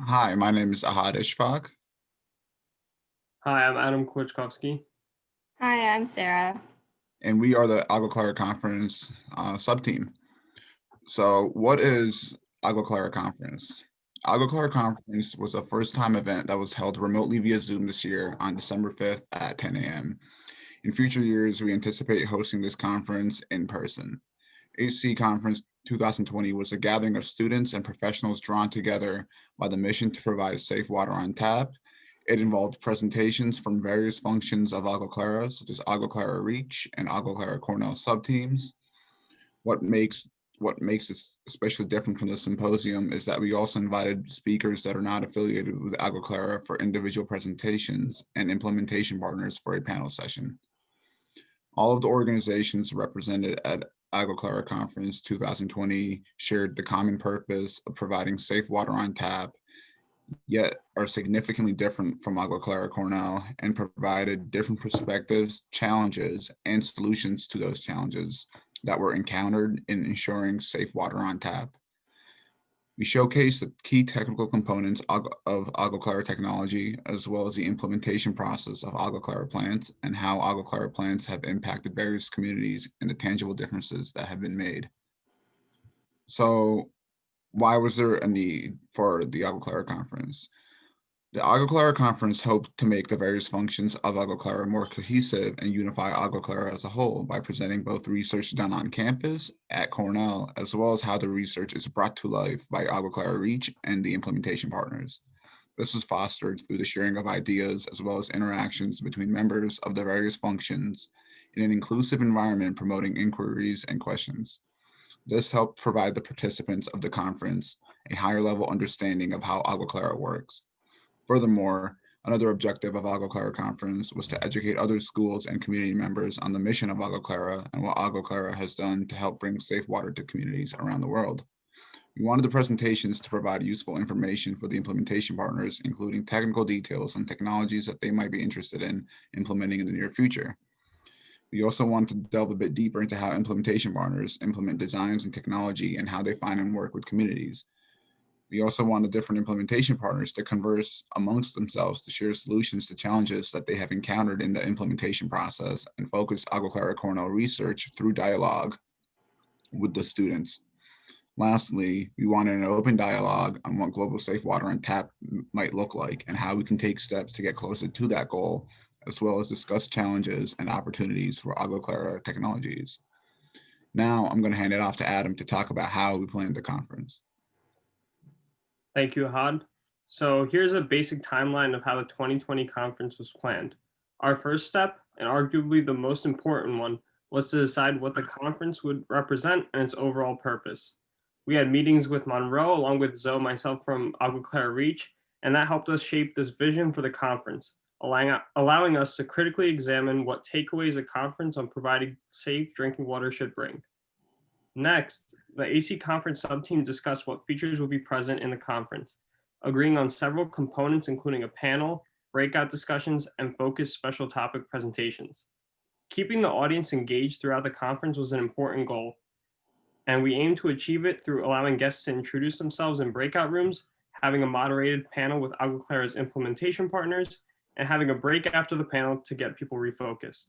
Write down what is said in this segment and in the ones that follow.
Hi, my name is Ahad Ishfaq, Hi, I'm Adam Kwiatkowski. Hi, I'm Sarah. and we are the Agua Clara Conference sub-team. So what is Agua Clara Conference? Agua Clara Conference was a first-time event that was held remotely via Zoom this year on December 5th at 10 a.m. In future years, we anticipate hosting this conference in person. HC Conference 2020 was a gathering of students and professionals drawn together by the mission to provide safe water on tap. It involved presentations from various functions of Agua Clara, such as Agua Clara Reach and Agua Clara Cornell subteams. What makes what makes this especially different from the symposium is that we also invited speakers that are not affiliated with Agua Clara for individual presentations and implementation partners for a panel session. All of the organizations represented at Agua Clara Conference 2020 shared the common purpose of providing safe water on tap, yet are significantly different from Agua Clara Cornell and provided different perspectives, challenges, and solutions to those challenges that were encountered in ensuring safe water on tap. We showcase the key technical components of Agua Clara technology, as well as the implementation process of Agua Clara plants and how Agua Clara plants have impacted various communities and the tangible differences that have been made. So why was there a need for the Agua Clara conference? The Agua Clara conference hoped to make the various functions of Agua Clara more cohesive and unify Agua Clara as a whole by presenting both research done on campus at Cornell, as well as how the research is brought to life by Agua Clara Reach and the implementation partners. This was fostered through the sharing of ideas as well as interactions between members of the various functions in an inclusive environment promoting inquiries and questions. This helped provide the participants of the conference a higher level understanding of how Agua Clara works. Furthermore, another objective of Agua Clara Conference was to educate other schools and community members on the mission of Agua Clara and what Agua Clara has done to help bring safe water to communities around the world. We wanted the presentations to provide useful information for the implementation partners, including technical details and technologies that they might be interested in implementing in the near future. We also wanted to delve a bit deeper into how implementation partners implement designs and technology and how they find and work with communities. We also want the different implementation partners to converse amongst themselves to share solutions to challenges that they have encountered in the implementation process and focus Agua Clara Cornell research through dialogue with the students. Lastly, we wanted an open dialogue on what global safe water on tap might look like and how we can take steps to get closer to that goal, as well as discuss challenges and opportunities for Agua Clara technologies. Now I'm going to hand it off to Adam to talk about how we planned the conference. Thank you, Ahad. So here's a basic timeline of how the 2020 conference was planned. Our first step, and arguably the most important one, was to decide what the conference would represent and its overall purpose. We had meetings with Monroe along with Zoe, myself from Agua Clara Reach, and that helped us shape this vision for the conference, allowing us to critically examine what takeaways a conference on providing safe drinking water should bring. Next, the AC conference subteam discussed what features will be present in the conference, agreeing on several components including a panel, breakout discussions, and focused special topic presentations. Keeping the audience engaged throughout the conference was an important goal, and we aim to achieve it through allowing guests to introduce themselves in breakout rooms, having a moderated panel with Agua Clara's implementation partners, and having a break after the panel to get people refocused.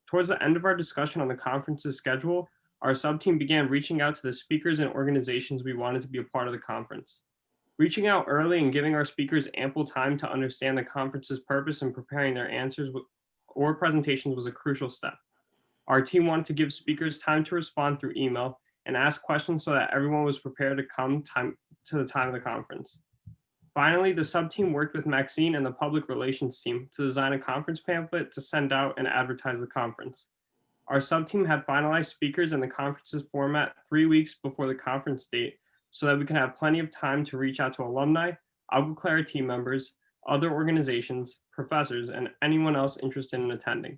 Towards the end of our discussion on the conference's schedule, our sub-team began reaching out to the speakers and organizations we wanted to be a part of the conference. Reaching out early and giving our speakers ample time to understand the conference's purpose and preparing their answers or presentations was a crucial step. Our team wanted to give speakers time to respond through email and ask questions so that everyone was prepared to come to the time of the conference. Finally, the sub-team worked with Maxine and the public relations team to design a conference pamphlet to send out and advertise the conference. Our sub-team had finalized speakers and the conference's format 3 weeks before the conference date so that we can have plenty of time to reach out to alumni, Agua Clara team members, other organizations, professors, and anyone else interested in attending.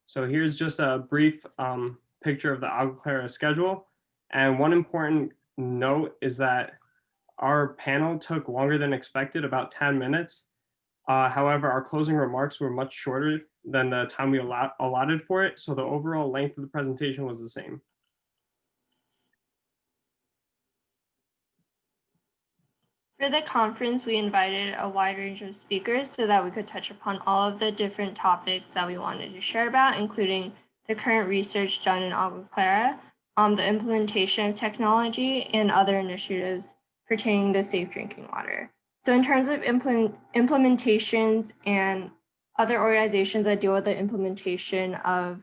So here's just a brief picture of the Agua Clara schedule. And one important note is that our panel took longer than expected, about 10 minutes. However, our closing remarks were much shorter than the time we allotted for it, so the overall length of the presentation was the same. For the conference, we invited a wide range of speakers so that we could touch upon all of the different topics that we wanted to share about, including the current research done in Agua Clara, the implementation of technology, and other initiatives pertaining to safe drinking water. So in terms of implementations and other organizations that deal with the implementation of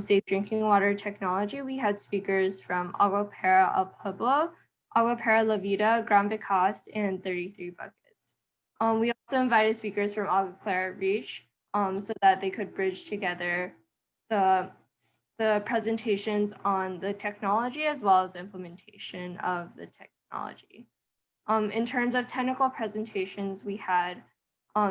safe drinking water technology, we had speakers from Agua Clara El Pueblo, Agua Clara La Vida, Gran Vicas, and 33 Buckets. We also invited speakers from Agua Clara Reach so that they could bridge together the presentations on the technology as well as implementation of the technology. In terms of technical presentations, we had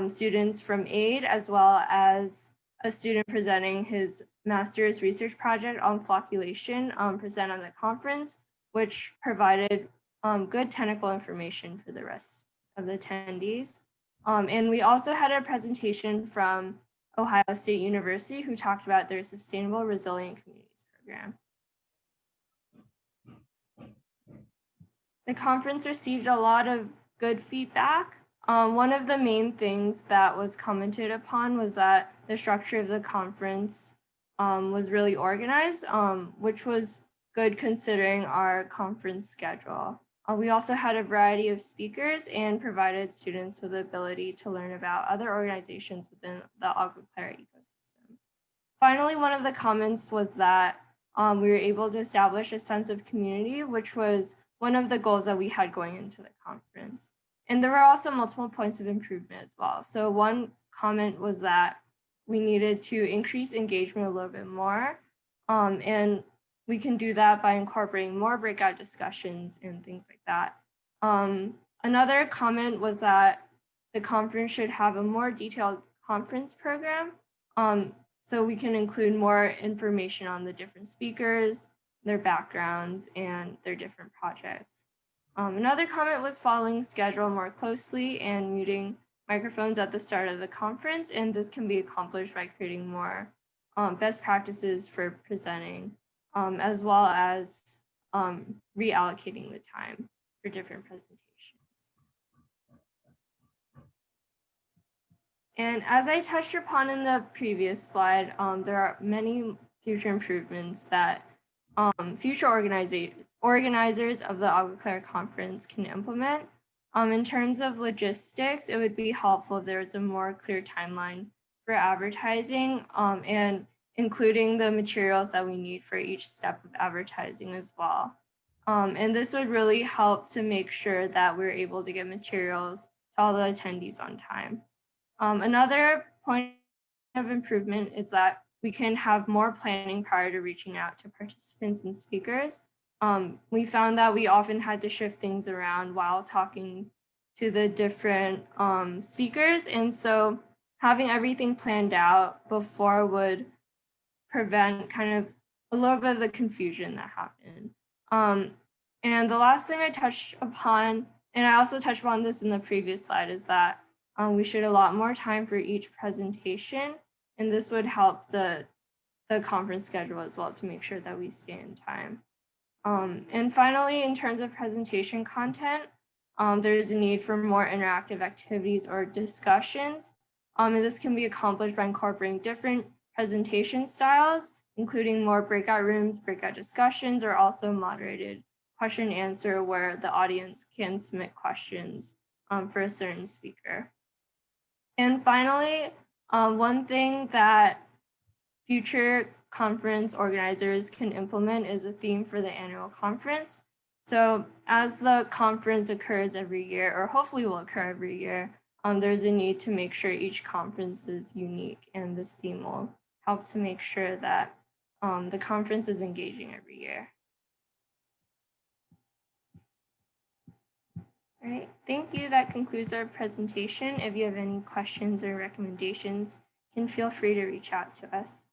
students from AID as well as a student presenting his master's research project on flocculation present on the conference, which provided good technical information for the rest of the attendees. And we also had a presentation from Ohio State University who talked about their Sustainable Resilient Communities program. The conference received a lot of good feedback. One of the main things that was commented upon was that the structure of the conference was really organized, which was good considering our conference schedule. We also had a variety of speakers and provided students with the ability to learn about other organizations within the Agua Clara ecosystem. Finally, one of the comments was that we were able to establish a sense of community, which was one of the goals that we had going into the conference. And there were also multiple points of improvement as well. So one comment was that we needed to increase engagement a little bit more. And we can do that by incorporating more breakout discussions and things like that. Another comment was that the conference should have a more detailed conference program. So we can include more information on the different speakers, their backgrounds, and their different projects. Another comment was following schedule more closely and muting microphones at the start of the conference, and this can be accomplished by creating more best practices for presenting, as well as reallocating the time for different presentations. And as I touched upon in the previous slide, there are many future improvements that future organizers of the Agua Clara conference can implement. In terms of logistics, it would be helpful if there was a more clear timeline for advertising and including the materials that we need for each step of advertising as well. And this would really help to make sure that we're able to get materials to all the attendees on time. Another point of improvement is that we can have more planning prior to reaching out to participants and speakers. We found that we often had to shift things around while talking to the different speakers. And so having everything planned out before would prevent kind of a little bit of the confusion that happened. And the last thing I touched upon, and I also touched upon this in the previous slide, is that we should allot more time for each presentation. And this would help the conference schedule as well to make sure that we stay in time. And finally, in terms of presentation content, there's a need for more interactive activities or discussions. And this can be accomplished by incorporating different presentation styles, including more breakout rooms, breakout discussions, or also moderated question and answer where the audience can submit questions for a certain speaker. And finally, one thing that future conference organizers can implement is a theme for the annual conference. So as the conference occurs every year, or hopefully will occur every year, there's a need to make sure each conference is unique, and this theme will help to make sure that the conference is engaging every year. All right, thank you. That concludes our presentation. If you have any questions or recommendations, you can feel free to reach out to us.